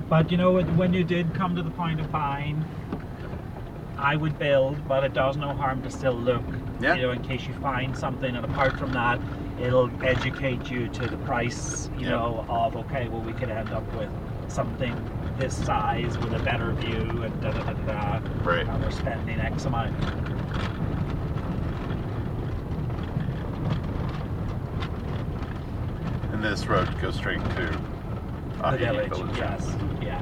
But you know, when you did come to the point of buying, I would build, but it does no harm to still look. Yeah. You know, in case you find something, and apart from that, it'll educate you to the price. You know, of okay, well, we could end up with something this size with a better view and da da da da da. Right. And we're spending X amount. And this road goes straight to The village. Yes. Yeah.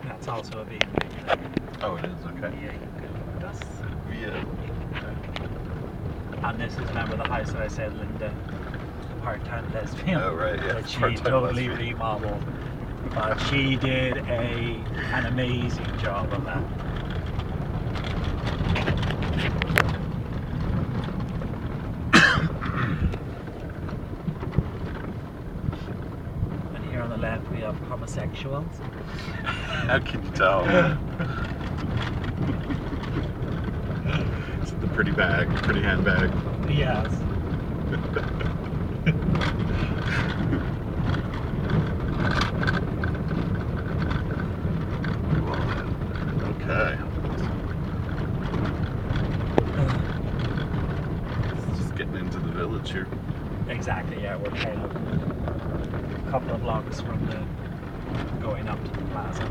That's also a big thing. Oh, it is, okay. Yeah, you could that's Yeah. And this is, remember the house that I said Linda, the part-time lesbian, Oh, right, yeah. that she Part-time totally lesbian. remodeled. But she did an amazing job of that. And here on the left we have homosexuals. How can you tell? Is it the pretty bag, pretty handbag? Yes. Okay. Just getting into the village here. Exactly, yeah, we're kind of a couple of blocks from the going up to the plaza.